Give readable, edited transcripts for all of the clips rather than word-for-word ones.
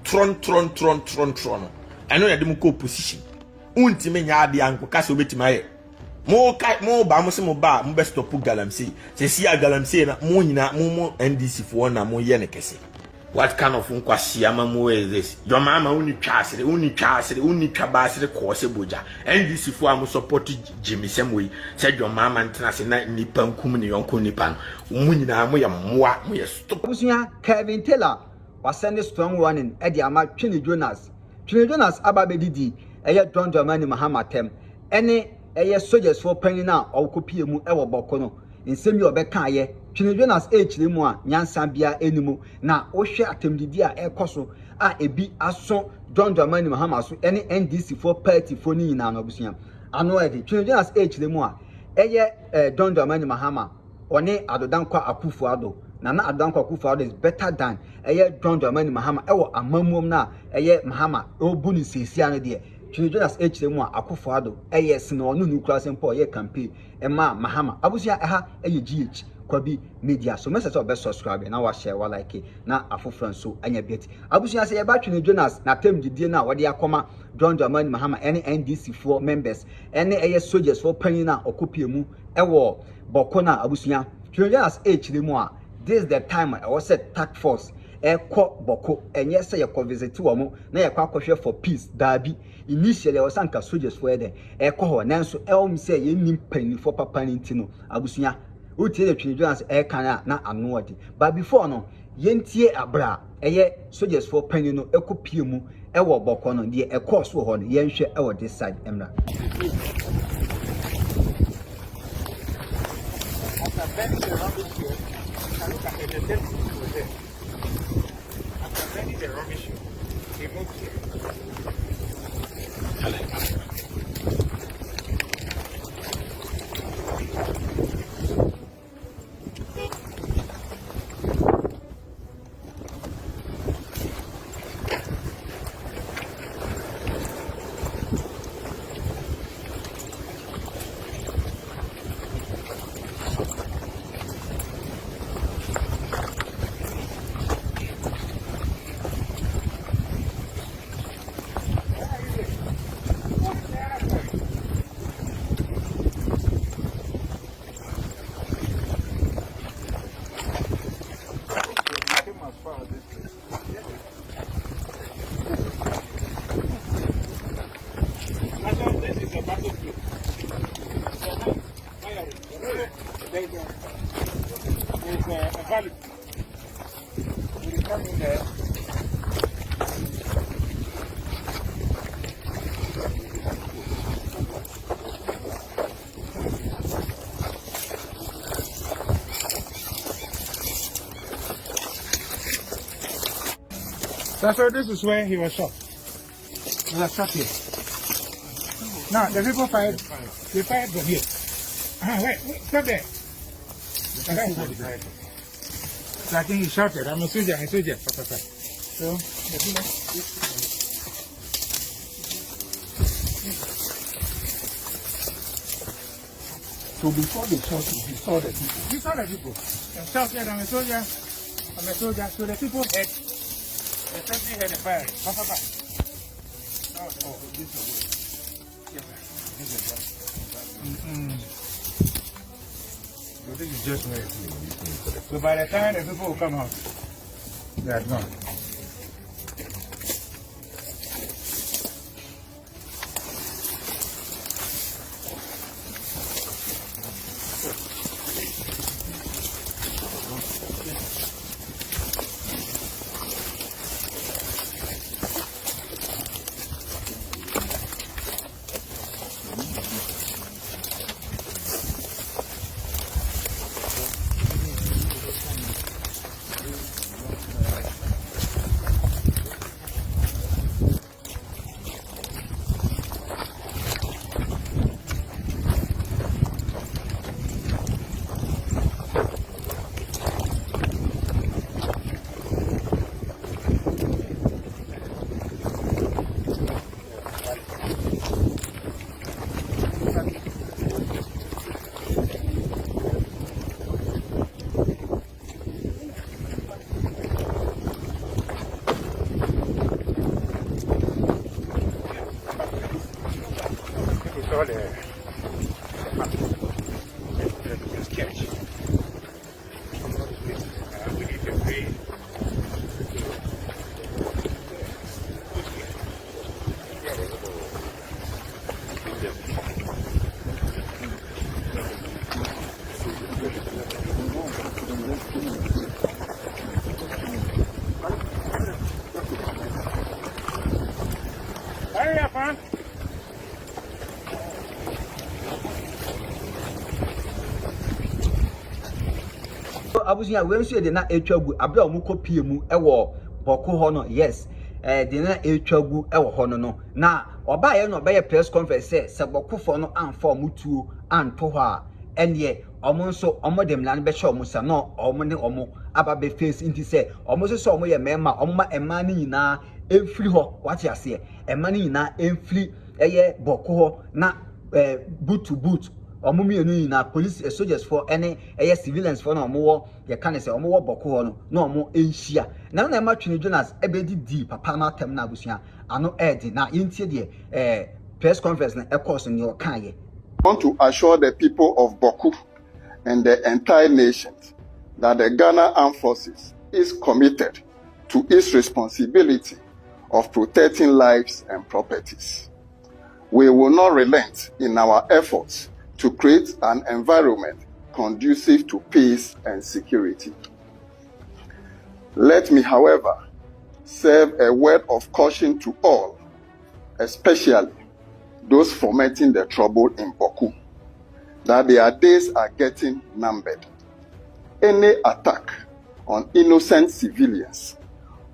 tron. I know you didn't go position. Ultimate yadi and Cocasso bit my more bamos mo ba best to put galamsey. Say see a galamsey na mo NDC for na mo yenekesi. What kind of unquasiama is this? Your mama only chassis, only cabassi course boja. NDC for am support Jimmy Samway. Said your mama and Trasina Nipan Kumini Uncle Nipan. Munina moya stop. Kevin Taylor was sending strong warning at the Amak Chini Jonas. Chini Jonas Ababedi, John Dramani Mahamatem. Any soldiers for penny now or copy mu ever bokono. In semi or Bekaye. Chini Jonas H. Limua, Nyan Sambia Enimu, na Osha Atemdidia Air Coso, ebi aso John Dramani Mahamasu, any NDC for party for ni na Nobusiam. Annoyed, Chini Jonas H. Limua, John Dramani Mahama, one Adodankwa Akufuado, Nana Adodankwa Akufuado is better than John Dramani Mahama, Amamum na, Mahama, Obuni Sisiana dear. Chini Jonas H. Limua Akufuado, Sino, no class and poor campaign, Mahama, Abusia GH. Kwabi media so message or best subscribe na wa share wa like na afofran so anya bet abusia say ba Chini Jonas na tem didie na wode akoma John Dramani Mahama any NDC4 members any soldiers for panyin na okopie mu ewo boko na abusia Chini Jonas H Limua. This is the time I was set task force ekọ boko enye say ye visit wo mu na ye kwa akọhwe for peace dabi initially was anka soldiers for there ekọ ho nanso elm say ye nim panyin for papa ntino abusia uti the Chini Jonas kana na anodi but before no yentie abra soldiers for penny no ekopie mu ewo boko no de ekọ so ho no yenhwe ewo this side emra So this is where he was shot. He was shot here. Now the people fired. They fired from here. Wait, stop there. So I think he shot it. I'm a soldier. So before they shot him, he saw the people. He saw the people. He shouted, I'm a soldier. So the people had. The sentry had a fire. Oh, this is yes, so this is just where it is. So by the time the people will come out, they are gone. all the sketch. We need to pray. Hurry up, man. Abusia we nso de na etwagu abra omu kopie mu ewo boko ho no yes de na etwagu ewo ho no na oba ye no be press conference se bokofo no amfa omutuo anto ho a ene omo nso omo dem lan be hye omo sa no omo ne omo aba be face inti se omo so omo ye mema omo ma ema ni nyina emfiri ho wate ase ema ni nyina emfiri eye boko ho na boot to boot omo mienu nyina police soldiers for any civilians for no omo wo ye kan say omo wo boko ho no omo enhia na na ma Twene Jonas ebedi papa na atem na abusua ano edi na yentie de press conference na course ni o kan ye. I want to assure the people of Boku and the entire nation that the Ghana Armed Forces is committed to its responsibility of protecting lives and properties. We will not relent in our efforts to create an environment conducive to peace and security. Let me, however, serve a word of caution to all, especially those fomenting the trouble in Boku, that their days are getting numbered. Any attack on innocent civilians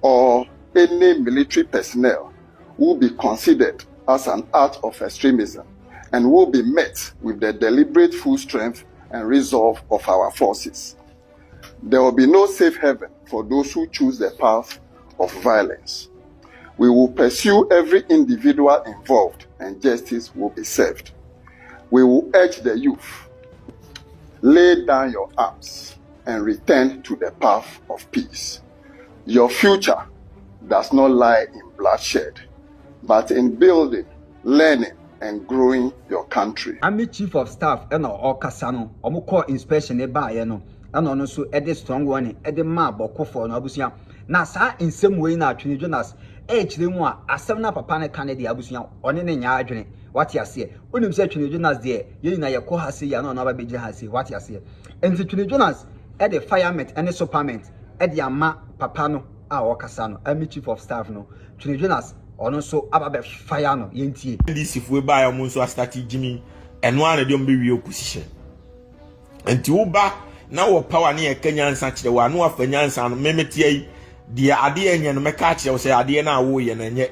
or any military personnel will be considered as an act of extremism and will be met with the deliberate full strength and resolve of our forces. There will be no safe haven for those who choose the path of violence. We will pursue every individual involved and justice will be served. We will urge the youth, lay down your arms and return to the path of peace. Your future does not lie in bloodshed, but in building, learning, and growing your country. I'm chief of staff and all Kasano, Omuko inspection e ba ye no, and on so a strong one, a ma boko for no abusia. Na sa in some way na Twene Jonas. Chire mu a asem na papa ne kan de abusuan one ne nya adwene wate ase onim se Twene Jonas de ye na ye ko ha se ya na ba beje ha se wate ase enti Twene Jonas e de firemet ene superment e de ama papa no a okasa no ami chief of staff no Twene Jonas ono so aba be fire no ye ntie ndisi fu ba ya mu so start jimi eno an de mbe wi opposition enti wo ba na wo power ne ye kanyansa kire wa no afanyansa no memetie yi dia ade enye no meka kire wo se ade na wo ye na nye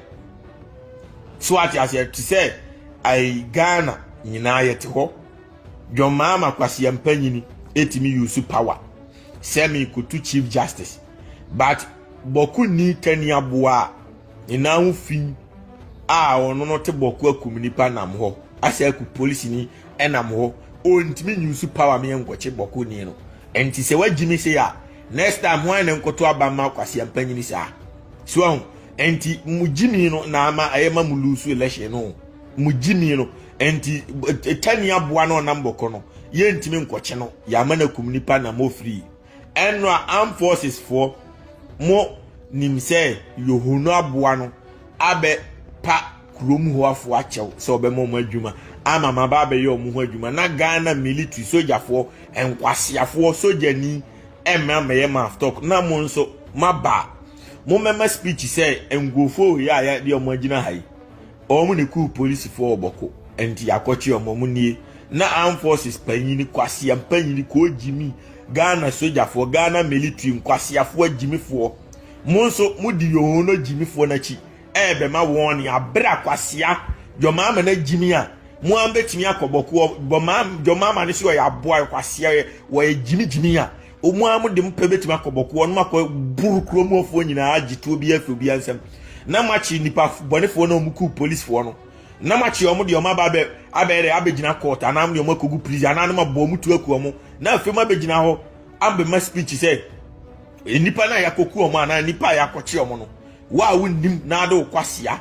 so ati ase to say ai Ghana nyina ye te ho dwoma ma kwase yampanyini etimi use power semi kutu chief justice but Boku ni tani aboa ina hu fi a ono no te Boku akum nipa nam ho ase aku police ni enam ho ontimi use power me enkoche Boku ni no enti se wagimi se ya next time when enkoto abama kwase yampanyini sa so enti mujimi no na ama ayema mulusu election no mujimi no enti tani aboa no nam Boku no ye ntimi nkoche no ya mana kum nipa na mo free enno armed forces for mo nimse yohunu aboa no abe pa kurom ho afo achew so be mo adwuma ama maba be ye omo ho adwuma na Ghana military soldier for enkwasiafo soldier ni emma ma talk na mo nso maba mo mema speech say engofo ya de omo agina hai omo ne ku police for Boku enti yakochi omo mu nie na armed forces panyini kwasiam panyini ko jimi Ghana soldier for Ghana military nkwasiafo agimi for monso mudi yohono jimi fo na chi ebe ma won ya bra kwasia joma ma na jimi a mo ambetimi akoboku boma joma ma ne so ya boa kwasia wo jimi a o mo am de mpebetimi akoboku no makọ buru kromo fo nyina agito bi afi obi ansem na machi nipa bonefo na omuku police fo no na machi omo de omo ba abere abegina court anam de omo kogu prison anam ma bo mutu aku omo na afi ma begina ho ambe ma speech say nipa na yakoku omo ana nipa yakochi omo no wa wundim na ade okwasia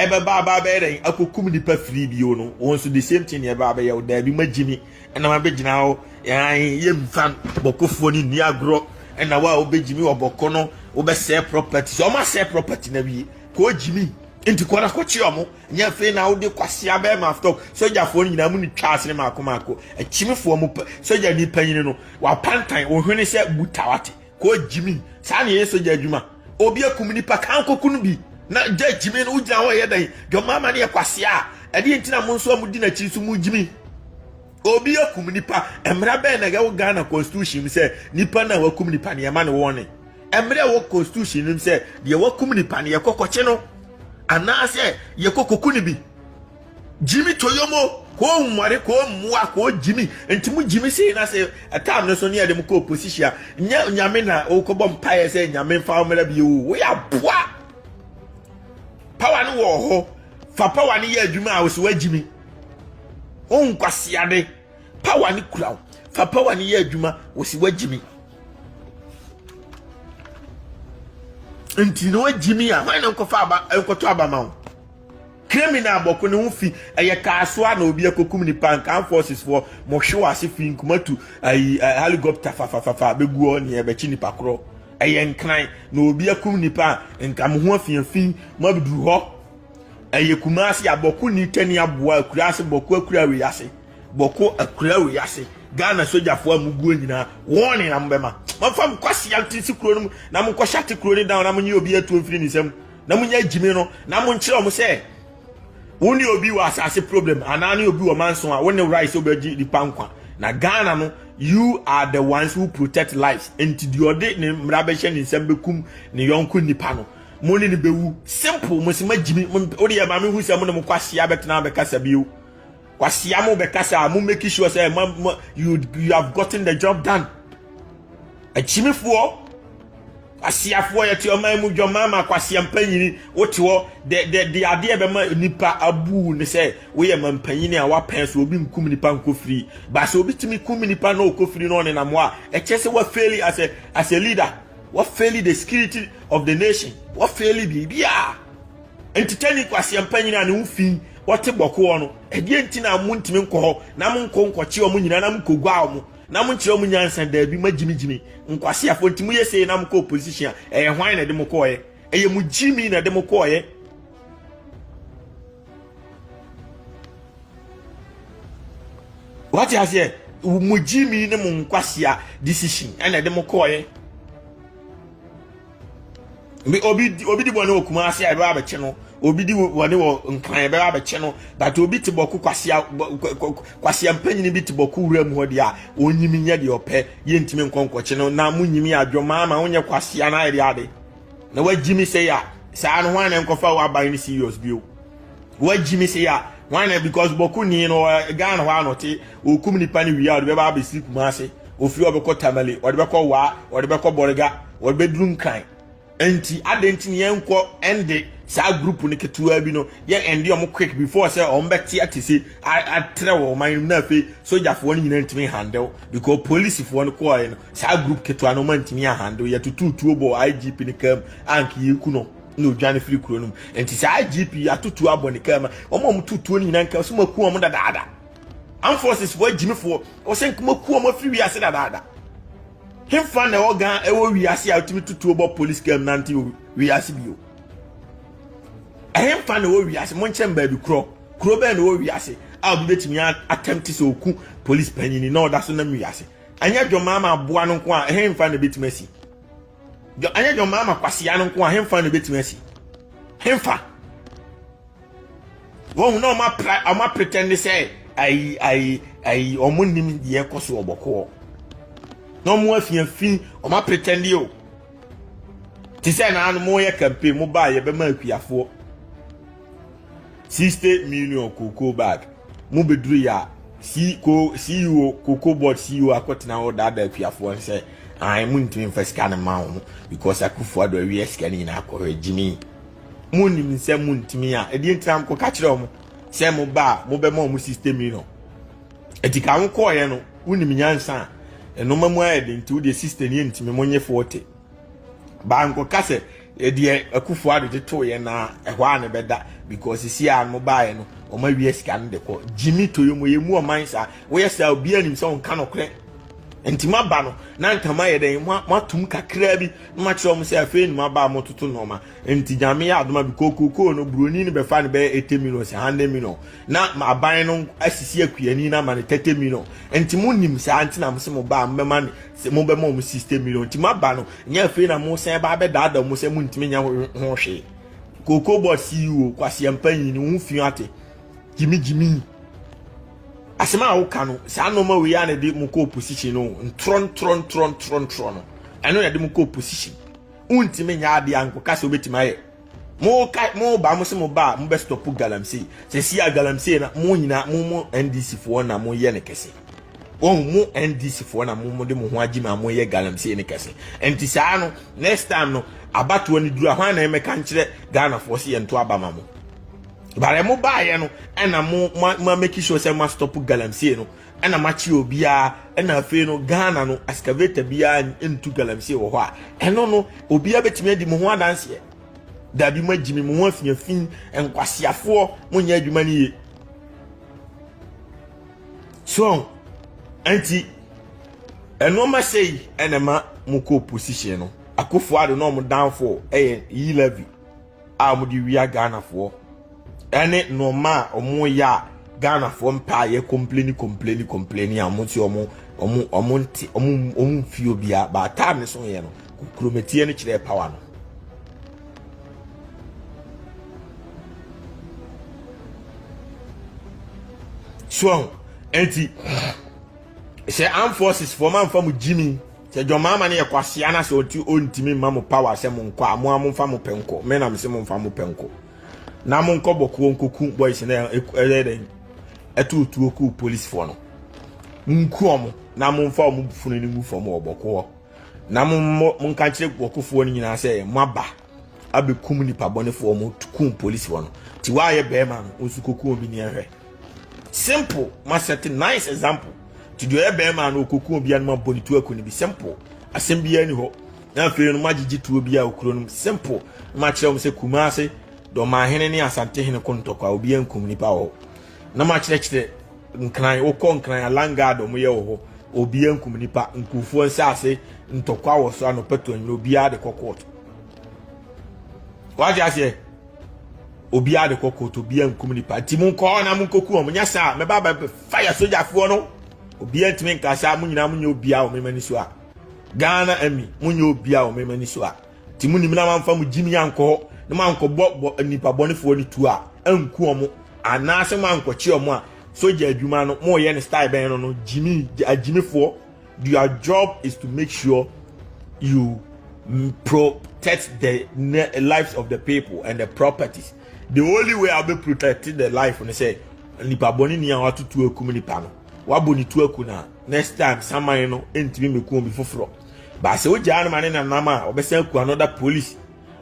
ebe ba den akokum nipa free bio no won so the same thing e ba ye da bi magimi na ma begina ho ye mfan bokofo ni ni agro na wa obegimi oboko no obe sell property so ma sell property na bi ko jimi enti ko na ko chi omo nya fe na wo de kwase abe ma after soja fo ni na mu ni twaase ne makomako achimifo mu soja ni panyin no wa pantan wo hwene se butawate ko jimi sa na ye soja adwuma obi akum nipa kan kokunu bi na je jimi no ugina ho ye dan do mama ne kwase a ade enti na mo nso mu di na chi so mu jimi obi akum nipa emra be na ga wo Ghana constitution se nipa na wakum nipa ne ma ne wone emra wo constitution nim se de wakum nipa ne yekokoche no anase yekokokuni bi jimi toyomo ko nware ko muwa ko jimi enti mu jimi se na se atam no so ne yade mu ko opposition nyame na okobom paye se nyame fa omera bi wo ya boa power no wo ho fa power ne ya adwuma a wo se wajimi on kwasiade power ni kura fa power ni ye adwuma wo si wajimi enti no wajimi a wan nko fa aba enkoto aba ma criminal boko ne hufi eye kasoa na obi akokum ni pankan forces for mo hwe ase fi nkumatu helicopter fa beguo ne ebe chi ni pakro eye nkran na obi akum ni pa nkam ho afiafin mo abdu ho eye kumasi aboku ni tani aboa kurase boku akura we yase boku akura we yase Ghana soja fo amuguo nyina woni na mbema mafam kwasi yantisi kuro no na mo kwashate kuro ni down na mo nyi obi atu ofiri ni sem na mo nya jimi no na mo nkyere mo se woni obi wa asase problem anani obi wa manso a woni rice obeji di pankwa na Ghana no you are the ones who protect lives and the ode ni mrabehye ni sem bekum ni yonko nipa no money ni bewu simple musima jimi odi ya ba me hu se mo ne kwasi abetena be kasa biu kwasi amu be kasa mu make sure say you have gotten the job done achimifo asiafo ye ti o man mu dwomama kwasi ampanyini wote wo de ade be ma nipa abu ne say we ye mampanyini a wapen so obi nkum nipa nkofiri ba so obi timi kum nipa no okofiri no ne na mo a echese wa fail as a leader. What fairly the security of the nation? What fairly be ya? Entertaining kwasi ampanyina ne ufin wote boko no edi enti na muntimi nko na munko nkochi omu nyina na mukogwa omu na munchi omu nyansa da bi magimigimi nkwasi afo ntimu yese na mko opposition hwan na de mko ye eye mujimi na de mko ye what you say mujimi ne munkwasi a decision na de mko ye obi di bone okuma ase a ba beche no obi di wone wo nkran ba beche no but obi ti boku kwasi ampanyini bi ti boku wura mu hodi a onyimi nya de ope ye ntimi nkonkoche no na munyimi adwoma ma wonye kwasi ana ade ade na wajimi se ya sa no hwan na nkofa wa ban ni serious bio wajimi se ya hwan because boku ni no Ghana hwa no te okum ni pani wi a de ba be sleep ma ase ofiri obekọ tamale ode bekọ wa ode bekọ borega ode bedru nkran enti adenti ne yenko ende sa group ne ketua bi no ye endi om quick before say om beti atisi atre wo man na fe soja fo ni nyina ntimi handle because police fo no ko no sa group ketua no man ntimi handle ye tutu obo IGP ne kam anki yiku no no dwane free kuro no enti sa IGP atutu abo ne kam om tutu ni nyina nka so maku om dadaada am forces fo jimi fo o sen kuma ku om free wi ase dadaada him fan na ogan ewo wi ase a utimi tutu obo police kam nanti wi ase bio him fan na wo wi ase mo nche mba bi kro be na wo wi ase a obi betimi attempt so oku police panyini na oda so na wi ase anya dwomama aboa no nko a him fan na betimi asi anya dwomama kwase ya no nko a him fan na betimi asi him fa wo no ma pretend say ai omunim ye koso oboko no mo afiafin o ma pretend yo ti say na anu mo ye campaign mo ba ye be ma akuafo 60 million cocoa bag mo beduru ya CEO cocoa board CEO akotena o da akuafo say ai mo ntimi fasika na ma wo because akufo do wi esika ni na akọ jimi mo nim se mo ntimi a edi ntram ko ka kire mo se mo ba mo be ma mo 60 million etika wo ko ye no unim nyansa eno mamu ayede nti wo de sister ni ntimi monye 40 ba nko kase de Akufo-Addo de to ye na ehwa ne beda because see an mo bae no o ma wie sika no de ko Jimmy Toyomo ye mu o man sa wo ye sa obi anim so nka no kre entima ba no na nkama ye den matum kakra bi ma kire o se afi ni ma ba mototo no ma enti nyame ya adoma bi kokoko no broni ni be fa ne be 80 million se 100 million na ma ban no asisi akuani na ma ne 30 million enti mu nim se anti na mo se mo ba mbema ne se mo be mo 60 million enti ma ba no nya afi na mo se ba be da mo se mu ntimi nya ho hwe koko bo CEO kwase ampanyi ni hu fi ate Jimmy asema awuka no sa no ma we ya na de mu ko position no tron no eno ya de mu ko position untime nya ade anko kase obetima ye mo ba mo se mo ba mo be stop galamsey se si a galamsey na mo nyina mo NDC fo na mo ye ne kese mo NDC fo na mo de mo ho agima mo ye galamsey ne kese enti sa no next time no abato ni duru ahwan na emeka nkire Ghana fo se ye nto abama mo bare mo baaye no ena mo make sure say ma stop galamsey no ena ma chi obia ena afi no Ghana no excavator bia into galamsey wo ho a eno no obia betimi adi mo ho adanse da bi ma jimi mo ho afiafin enkwasiafo mo nya adwuma ni ye so anti eno ma say ena ma mo ko position no Akufo-Addo no mo downfall yi levy a mo di wia Ghana fo ene no ma omo ya Ghana fo mpa ye complain amuti omo fi obia ba time ne so ye no kurometie ne kire power no so enti se armed forces for man fam Jimmy se jomama ne yakwase ana se ontimi ma mo power se mo nko amo fa mo penko me na me se mo fa mo penko na mo nko boko nkoku boys na etutu oku police for no nku omo na mo mfa omo bufunu ni mu fo mo oboko na mo nka kire bokofo ni nyina se maba abekum nipa bonefo mo tukum police for no ti wa ye be man osukoku obi ni ehwe simple ma set nice example ti do ye be man okoku obi an ma bonitu akuni bi simple asem ani ho na fe no magigi tu obi a okuro no simple ma kire mo se Kumase do ma hene ni Asante hene kontokwa obi ankum nipa ho na ma kire nkran okọ nkran alanga do mo ye ho obi ankum nipa nkufu nsase ntokwa wo so anopeto nyi obi ade kokot waje ase obi ade kokot obi ankum nipa ti mun ko na mun koku o nya sa me baba fire soldier fo no obi antimi nkasa mun nyina mun nya obi a o memani so a Ghana ami mun nya obi a o memani so a ti mun nimna man fa mu Jimmy anko na man ko bo nipa bonefo ni tu a anku o mo anase man ko chi o mo a soldier adwuma no mo ye ne style ben no Jimmy for your job is to make sure you protect the lives of the people and the properties. The only way I'll be protecting the life when they say nipa boni ni an watutu akum nipa no waboni tu akuna next time saman no entimi meku obi foforo ba se o jaa no mane na nama obesa ku another police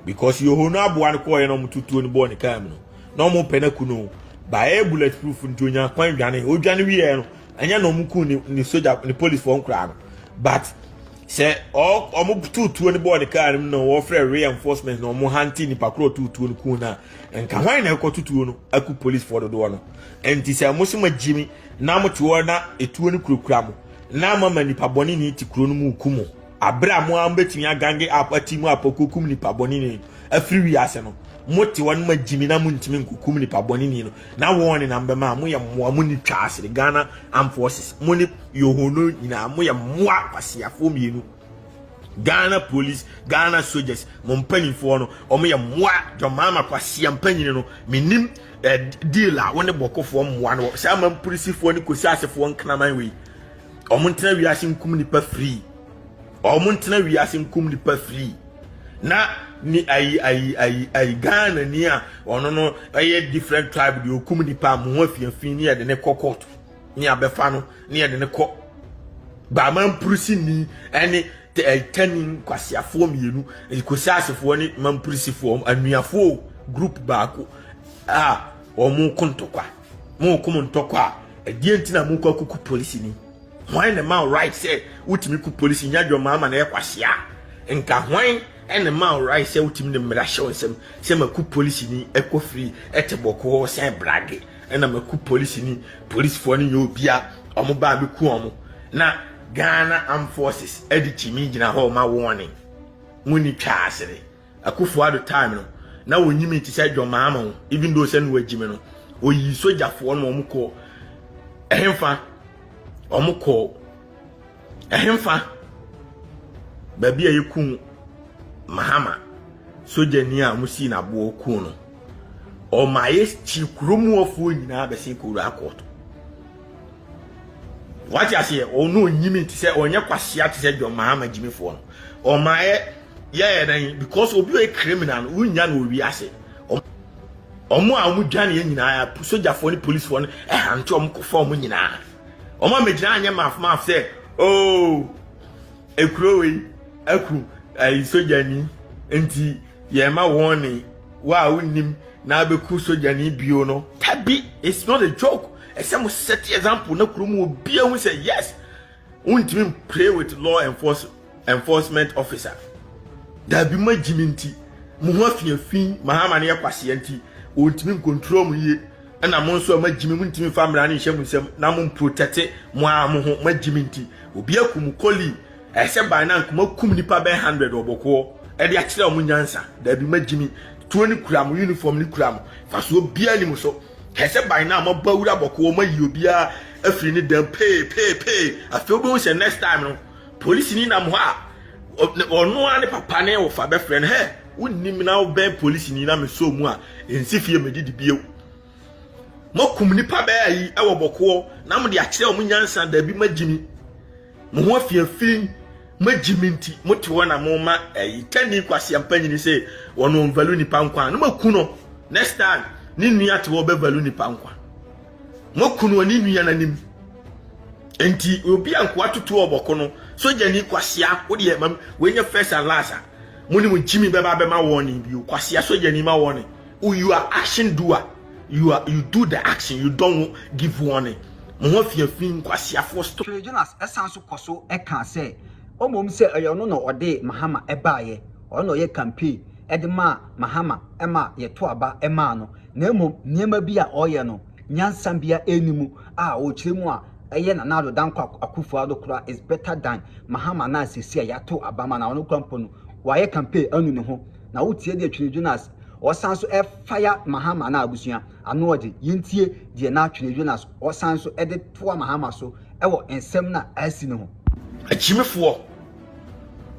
because you ho no aboa no ko ye no mututu ni bo ni kam no no mo pena ku no ba e bulletproof ntonya kwan dwane o dwane wi no anya no muku ni soldier ni police for nkra no but se o mo tutu ni bo ni kam no wo free reinforcement no mo hunting ni pakro tutu ni ku na enka hwan na ko tutu no aku police for do no enti se mo sima Jimmy na mo tuo na etuo ni kurokura mo na mama nipa boni ni ti kuro no mu kumo abra mo ambetimi agange apatimu apokokum nipa boni ni afiri wi ase no mo ti won ma Jimmy na mo ntimi nkokum nipa boni ni no na won na mbema mo ye mo mo ni twa ase Ghana Armed Forces mo ni yohono nyina mo ye moa kwasiafo mienu Ghana police Ghana soldiers mo mpanifo no omo ye moa jomama kwasia mpanyin no menim deal a won bokofo moa no sa man policefo ni kosi asefo nknaman we omo ntena wi ase nkum nipa free omo ntena wi ase nkum nipa free na ni ai Ghana ni a ono no aye different tribe di okum nipa mo ho afiafin ni de ne kokot ni abefa no ni de ne ko ba man polisi ni ene tanin kwasiafo mienu kosi asefo ni man policefo anuafo group baako omo kontokwa mo kum ntokwa die ntina mo kwa kuku police ni why the man right say utimi ku police nya dwo mama na e kwasia nka hwan ene ma right say utim ne mra show nsem se maku police ni ekɔ free etebɔkɔ sen brage ena maku police ni police for ni obia omo ba be ku omo na Ghana Armed Forces edichimi gina ho ma warning muni twa asere akufo ado time no na wonyimi ti say dwomama even though say no wagime no oyi sojafo no omo kɔ ehemfa omo kɔ ehemfa baby ayekun Mahama soja ni a musi na bo ku no o maye chi kuromu ofo nyina be sin ko ra court what you say o no nyimi ti say onye kwasea ti say John Mahama jimifo no o maye then because obi a criminal unya no wi ase omo a mu dwane nyina ya soja fo ni police fo no anti omo ko fo omo nyina omo megina anya maf say oh ekrowe aku ai soja ni enti ye ma warning wa unim na beku soja ni bio no tabi it's not a joke except set example na kurumu obi a hu say yes untimi pray with law enforcement officer da bi majiminti mu ho afiafin Mahama ne yakwase anti untimi control mu ye na mo nso majimi mu ntimi family na nhye mu nsem na mo protect mo a mo ho majiminti obi akum koli ese by na nkuma kum nipa be 100 oboko e de akire mo nyansa da bi majimi tuo ni kura mo uniform ni kura mo fa so obi ani mo so ese by na mo bawura boko mo yi obi a afiri ni dem pay afi obi wo next time no police ni na mo ha ono ani papa ne wo fa be friend he wonnim na wo be police ni na me so mu a ensifie medidi biew mo kum nipa be ayi e wo boko na mo de akire mo nyansa da bi majimi mo ho afiafin majiminti moti wona mo ma tani kwase ampanyini se wono value ni pankwa no makuno next time ni nua te wo be value ni pankwa mo kunu ni nua nanim enti obi anko atoto oboko no soja ni kwase a wo de mam wenya first and last muni mo jimi be ba be ma warning bi kwase a soja ni ma warning you are action doer you do the action you don't give warning mo ho afiafin kwase afo stop Jonas esanso koso e kan say omom se eyo no ode Mahama ebaaye ono ye campaign edema Mahama ema ye to aba ema no na emom niema bi a oye no nyansam bia enimu a o kiremu a eye na nado danko akufu adokura is better than Mahama na sesi ya to abama na ono kwampo no wa ye campaign anu ne ho na wotie de Twene Jonas osanso e fire Mahama na abusua ano ode yentie de na Twene Jonas osanso e de to Mahama so e wo ensem na asi ne ho achimefo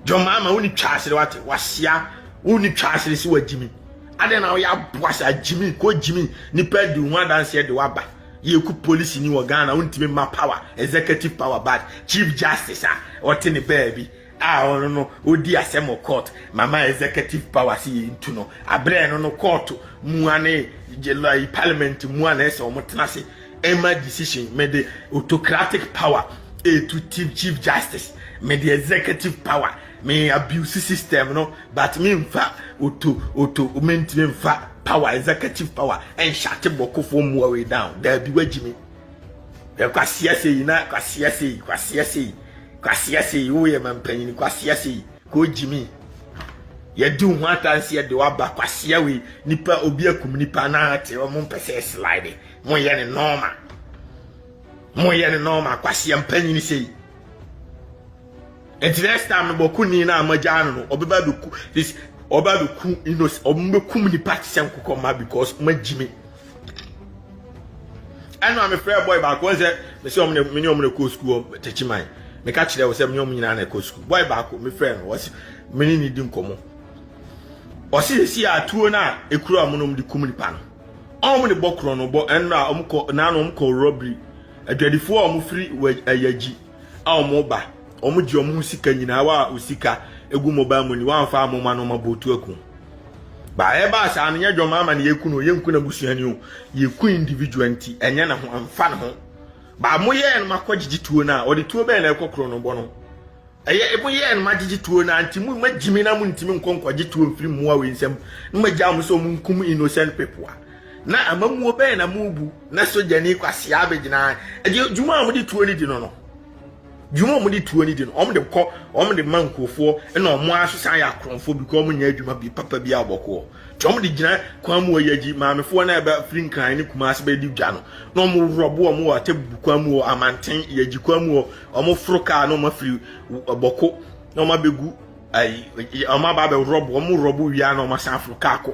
John Mahama woni twasere wate wasia woni twasere si wajimi ade na ya boasa jimi ko jimi ni pedi hu adanse de waba ye ku police ni wo Ghana wontime ma power executive power but chief justice ote ne baby ono no odi asemo court mama executive power si into no abre no court muane jelai parliament muane se omotena se ema decision made autocratic power to chief justice me the executive power me abuse system no but me mfa auto mentally mfa power executive power and shut boko for mu way down there be wajimi there kwase sei na kwase sei wo ye mampanyin kwase sei ko jimi ye du ho atanse de waba kwase we nipa obi akum nipa na ate o mo mpese slide mo ye ne normal kwase mampanyin sei. And next time no boku ni na amajano no obeba beku this oba beku inos ombekum ni party senko ma because majimi I know I'm a fair boy back one say me say omne ko school techiman me ka kire wo say me nyina na ko school boy back me friend was me ni di nkomo o si atuo na ekuru amonom di kum ni pa no omo ne bokro no bo enna omko na no omko robbery adwadifo omo free ayaji a omo ba omuji omusika nyina wa usika egu mobile money wa fa amoma no mabotu aku ba e ba sa anya John Mahama ne yeku no yenku na busuani o yeku individual nti enye na ho amfa no ho ba moye no makogigi tuo na odi tuo be na ekokro no bo no eye moye no magigi tuo na nti mu magimi na mu ntimi nkonkogigi tuo mfiri muwa we nsem no magya mo so mu nkum innocent people na amamuo be na mubu na soja ni kwase abegina e juma amudi tuo ni di no dwuma mo de tuo ni de no om de kɔ om de mankofo na om asosan ya kronfo because om nya adwuma bi papa bi abɔkɔ ti om de gina kwan mu oyaji maamefo na eba free nkran ni kuma ase be di dwa no na om robo om wa tebu kwan mu amanten yaji kwan mu om froka na om afiri bɔkɔ na om abegu ai om aba be robo wia na om asan froka akɔ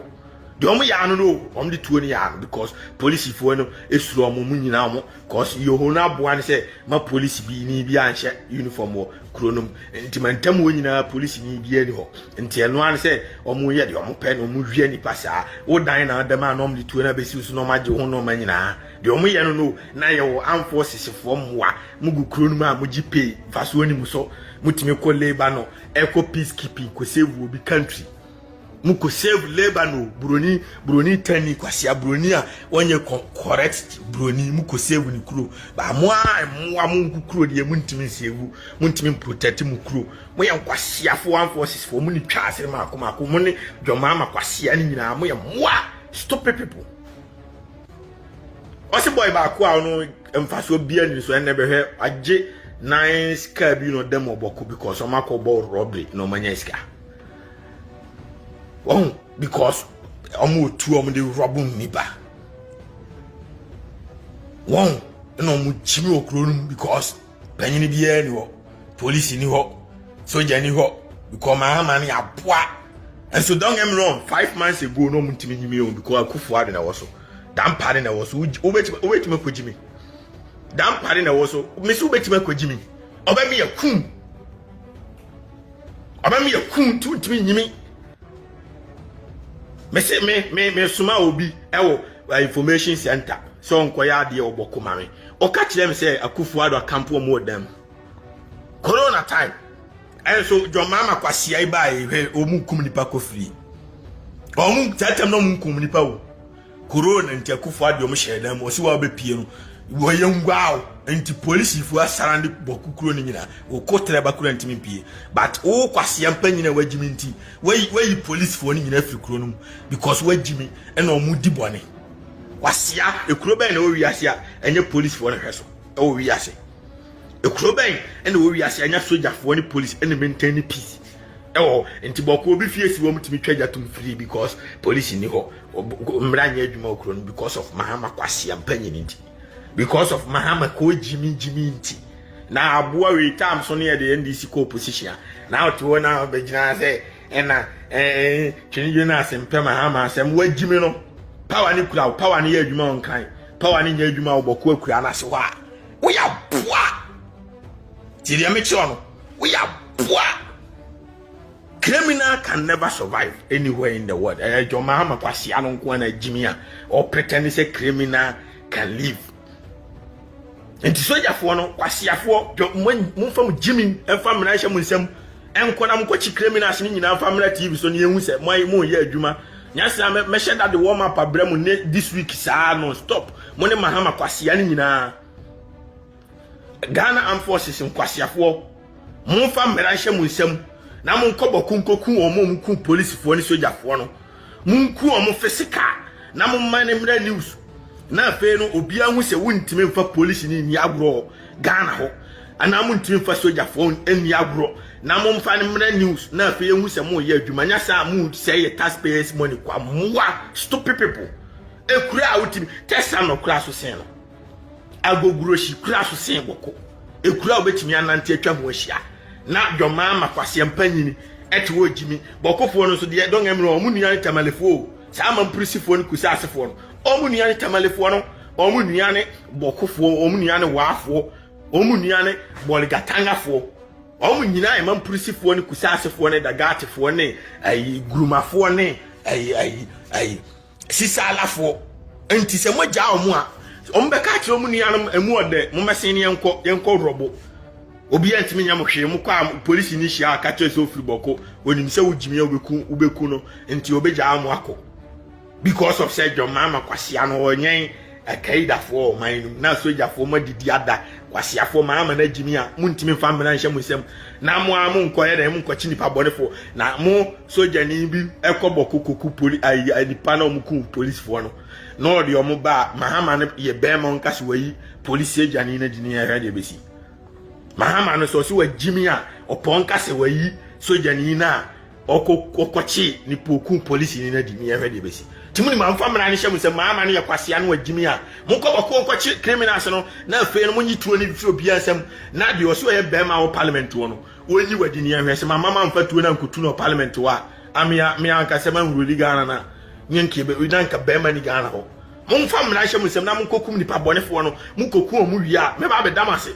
de om ya no om de tuo ni ya because police fo no esuro om mu nyina om cause yo na boa ne say ma police bi ni bi anhye uniform wo kronom enti mantam wo nyina police ni bi ani ho enti eno an say om ye de om pe no om hwie ni pasa wo dan na dem an om de tuo na besi so no ma je ho no ma nyina de om ye no na ye wo amforces fo mwa mugu kronom a mugi pay faso ni mu so mutime ko labor no eco peacekeeping ko save obi country muko save labor no broni tani kwasia broni a wonye correct broni muko save ni kuro ba mo munku kuro de muntimi save muntimi protect mu kuro mo ye kwasia fo one forces fo mu ni twa asere mako mo ne dwoma ma kwasia ni nyina mo ye moa stop people osi boy ba ko a no emfaso bia ni so enne behwe age nice car bi no dem oboko because o makobo robbery no manya iska. Oh, because I'm two of the robbing me back. One, and I'm Jimmy O'Cronin because Penny be any police in your soldier in your because my money are poor. And so don't get me wrong, 5 months ago, no Munti me because I could forward and I was so damn pardon I was wait to make Jimmy. Damn pardon I was so Miss Ubet to make Jimmy. Obey me a coon. Obey me a coon to me. Me suma obi ewo information center so nkoya de oboko mame o ka kire me say Akufo-Addo akampo mo dem corona time and so jomama kwasia iba e omu kum nipa kofri omu tatam no mu kum nipa wo corona nti Akufo-Addo mo hyedam o si wa be pie no wo yengwao nti police fu asarande boku kuro ni nyina o kotre ba kuro ntimi pie but o kwasia mpanyina wagimi nti we police fu ni nyina firi kuro no because wagimi ena o mu di bone kwasia ekuro ben na o wiase a enye police fu no hweso o wiase ekuro ben ena o wiase anya soldier fu ni police ena maintain peace nti boku obi fie si wo mutimi twaja tum free because police ni ho mranya adwuma okuro no because of mahama kwasia mpanyina nti because of Mahama ko Jimmy nti na aboa we time so ne the NDC ko opposition now to na begina say na Twene Jonas mpe Mahama asem wa Jimmy no power ni kura power ni adwuma onkan power ni nya adwuma oboko akura na se wa we ya boa ti dia me chiro no we ya boa. Criminal can never survive anywhere in the world. John Mahama kwasia no nko na Jimmy or pretend say criminal can live. Enti soja fo no kwasiafo mo fam Jimmy emfa mena hye mo nsam enkona mo kwachi criminals ni nyina emfa mena TV so ne ehu se mo ye adwuma nyasa me hye that the warm up abram this week saa no stop mo ne Mahama kwasia ni nyina Ghana Armed Forces kwasiafo mo fa mena hye mo nsam na mo nkoboko nkoku o mo nku police fo ni soja fo no mo nku o mo physical na mo man mena news na fe no obi ahu se wontime mfa police ni agro Ghana ho ana mo ntime mfa soldier phone eni agro na mo mfa ne mra news na fe ehu se mo ye adwuma nya sa mo say taxpayers money kwa moa stupid people ekura awutimi tesa no kura so sen no agoguro shi kura so sen boko ekura obetimi anante atwa ho ahia na dwoma makwase mpanyini etwo Jimmy bokofo no so de don emro o mu nuan tamalefo sa ma prisifo no kusa asefo no omu nuane tamalefo no omu nuane bokofo omu nuane waafo omu nuane boligatangafo omu nyina e mamprisifo ne kusasefo ne dagatefo ne ai grumafo ne ai sisalafo enti se moja omu a ombeka kire omu nuane emu ode mo mesen ne yenko robo obi antimi nyam hwe mu kwa police ni hia aka kire so ofiri boko onim se wugimi ubeku no enti obeja amu akọ because of say John Mahama kwasia no onyen akaida for man na soja for ma didi ada kwasia for Mahama na Jimmy a muntimi fa mena nhye musem na mo amu nkoye na mu nkwachi nipa bone for na mo soja ni bi ekoboko koku poli ai nipa na mu ku police for no no de omo ba Mahama ne ye be mo nkase wayi police agent ni na dini ya de besi Mahama no so wa Jimmy a oponka se wayi sojani na okochi ni poku police ni na di mi ehwe de besi timuni mamfa mra ne hyem se Mahama no yakwasea no wa Jimmy a monko okochi criminals no na afi no munyi tuo ni fi obi asem na de o so ye bema wo parliament wo no wonyi wadi ni ehwe se mama mfa tuo na nkutu no parliament wa amia me anka se man ruli Ghana na nyenke be udanka bema ni Ghana ho monfa mra hyem se na monkokum ni pa bonefo no monkokum mu wi a me ba be damase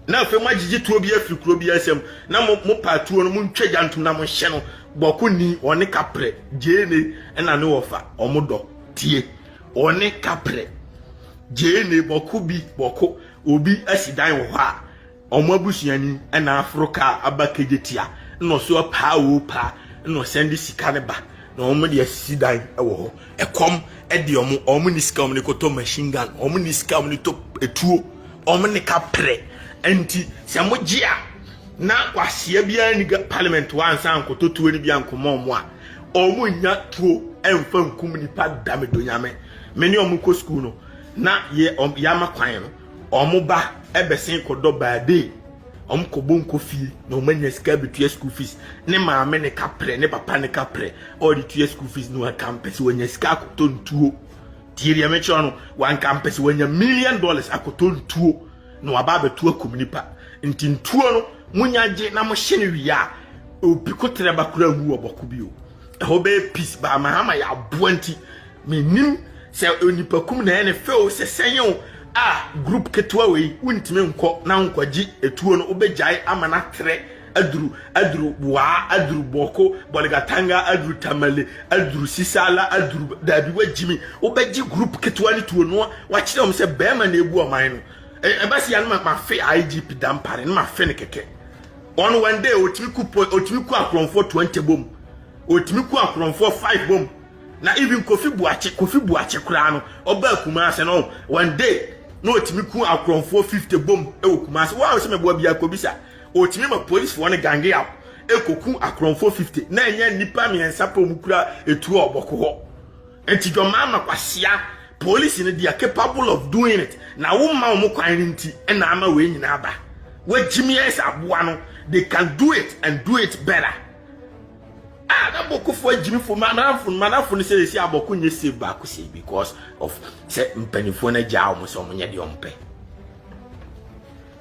na fe magigi tuo bi afiri kuro bi asem na mo patuo no mo ntwa jantum na mo hye no boku ni one kapre jeene na ne wofa omodo tie one kapre jeene boku bi boku obi asidan wo ha omabusuani na Afrika abakejetia no so pa wo pa no send sika ne ba na omo de asidan wo ho ekom de omo ni sika omo ne koto machine gun omo ni sika omo ne to etuo omo ne kapre enti se mogia na kwasia bia ni parliament wansa ankoto tuo ni bia nkomo mo a omo nya tuo emfa nkum ni pa damedonyame meni omo ko school no na ye ya makwan no omo ba ebesen kodo baade omo ko bonko fie na omo nya sika betua school fees ne maame ne kapre ne papa ne kapre all the two school fees no campus wonya sika akoto ntuo tiiri ya mecho no one campus wonya $1 million akoto ntuo no waba betu akum nipa nti ntuo no munyaje na mo hye ne wia obi kotere bakura wu oboku bio ho be peace ba Mahama ya boanti menim se onipa kum na ene feo se senyo group ketwa we untime nko na nkwaji etuo no obejai amana tre aduru wa aduru boko boligatanga aduru tamale aduru sisala aduru dabi wajimi obeji group ketwa ni tuo no wa kire om se bema na ebu oman no ebasi ya ma fe IGP dampare ma fe ne keke on one day otimi ku akronfo 20 bom otimi ku akronfo 5 bom na even kofi buache kura no oba kuma ase no one day no otimi ku akronfo 50 bom e okuma ase wa se mebo bia kobisa otimi ma police won gange up ekoku akronfo 50 na enya nipa miensa pa omukura etu oboko ho enti dwoma kwasea police in they are capable of doing it. Now, woman mo kwanti and ama we nyina ba. We Jimmy's abuano, they can do it and do it better. That boku for Jimmy for manafun say say aboku nye save back say because of say mpanifo na ja omo so omo nya de ompe.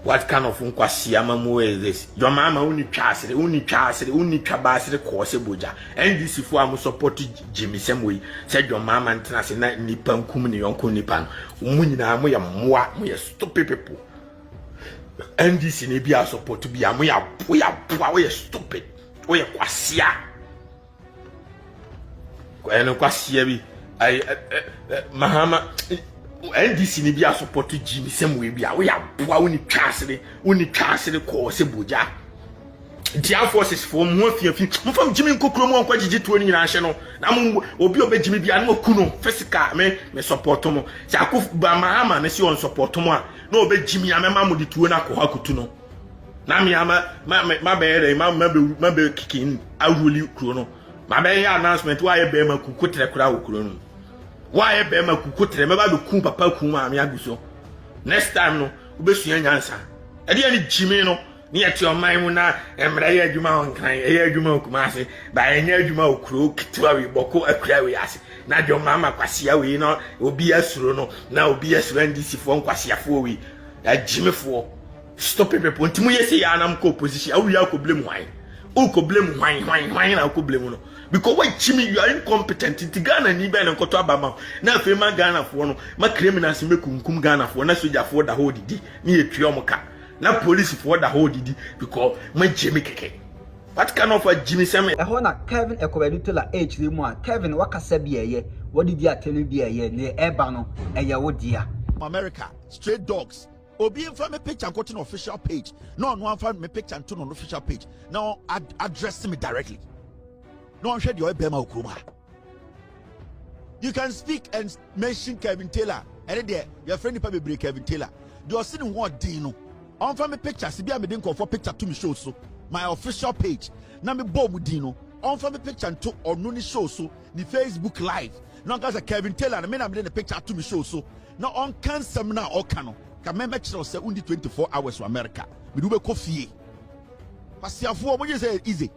What kind of unkwasi amamu is this? Your mama uni twabasire ko se boja. NDC fo am support Jimmy Semwe. Said your mama antena se na nipa nkum ne yonko nipa no. Mu nyina mo ya moa, mo ya stupid people. NDC ne bia support bia mo ya boya we ya stupid. We ya kwasia. Ko eno kwasia bi Mahama NDC ni bia support Jimmy Semwe bia we aboa uni twasere ko se boja dia forces for mo afiafi mfam Jimmy nkokro mo nkwa gigi tuo ni nyina hye no na mo obi obejimi bia na oku no physical me support mo se akof ba Mahama na si on support mo a na obejimi amema mo di tuo na ko hakutu no na me ama ma be kikin awuli kro no ma be ya announcement wa ye be ma kukutre kra wo kro no why be ma kukutre me ba be ku papa ku ma me aguso next time no obesua nyansa e de ani Jimmy no ni ati oman mu na emra ye adwuma onkan ye adwuma okuma ase ba enya adwuma okuro kitwa we boko akura we ase na de mama kwasia we no obi asuro no na obi asuro NDC fo nkwasia fo we Jimmy fo stop people ntimu yesi ya anam ko opposition awu ya ko blame why o ko blame why na ko blame no because why Jimmy you are incompetent in Ghana ni be na nkoto abama na afi ma Ghana fo no ma criminals mekunkum Ghana fo na soldier fo da hold di ni etwa omoka na police fo da hold di because ma Jimmy keke what kind of a Jimmy Semwe e ho na Kevin Ekobeditola H3 mu a Kevin wakasa bi eye wodi di atenu bi eye ne eba no eye wodia America straight dogs obi in me picture and go to official page no one me picture and to on official page now address me directly no one share your bema ukruma. You can speak and mention Kevin Taylor and there your friend probably break Kevin Taylor you are sitting what dino on from me picture see me didn't call for picture to me show so my official page na me bob dino on from me picture and to or no show so the Facebook live no guys Kevin Taylor and me na me the picture to me show so now on can seminar or cano Kame me chiro say undi 24 hours to America. Me do be coffee. Pasiafo mo say easy.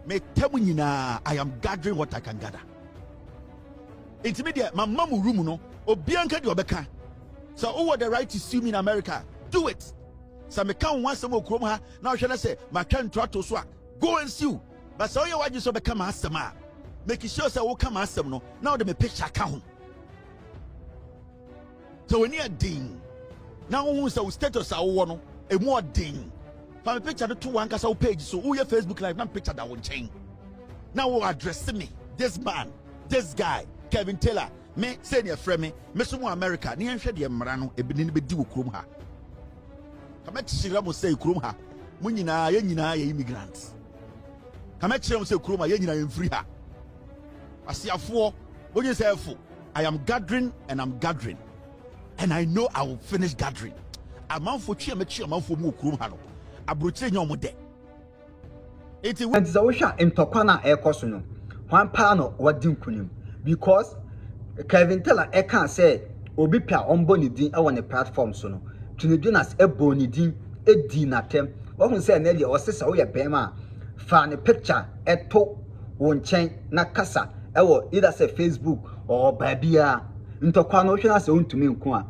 Me tell you na I am gathering what I can gather. Intermediate, my mom room no. Obianka di obeka. So who had the right to sue me in America? Do it. So me can once more chrome ha. Now shall I say my can try to swag. Go and sue. But so you want you so become a sama. Make sure say will come as no. Now they me picture account. So when you ding. Now who say status a one a more ding. From picture the 2 1 page so who your Facebook live now picture that one change. Now who address me this man, this guy, Kevin Taylor. Me say near frame me so America ni enhwe de mmara no ebini ne bedi wo krom ha. Kama chira mo say krom ha. Mo nyina ye immigrants. Kama chira mo say krom ha ye nyina ye free ha. Asiafo, when you say I am gathering and I'm gathering. And I know I will finish gathering. Amount for chi amount for mo krom ha no. Abrochire nyom de. Enti nti wo hwa ntokwa na ekoso no. Hwan pa no wadi nkunim because Kevin Taylor can say obi pia ombo ni din e won platform so no. Twene Jonas ebo ni din edi na tem. Wo hu say na dia wo sesa wo ye bema fa ne picture eto won chen na kasa e wo either say Facebook or babia ntokwa no hwe na say untumi nko a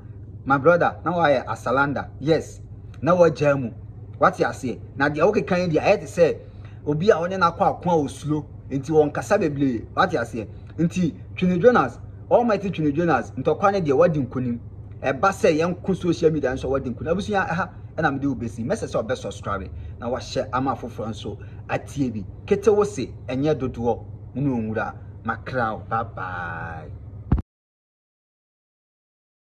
my brother na wa ye asalanda yes na wa jamu what you say na dia wo kekan dia e say obi a onye na kwa akwa osulo enti won kasa beble what you say enti Twene Jonas Almighty Twene Jonas ntokwane de wadi nkunim eba se yenko social media nso wadi nkunim abusuya ha na me de obesi message so be subscribe na wa share ama foforo nso atie bi kete wo se enye dodowo mu no nwura makrao bye bye.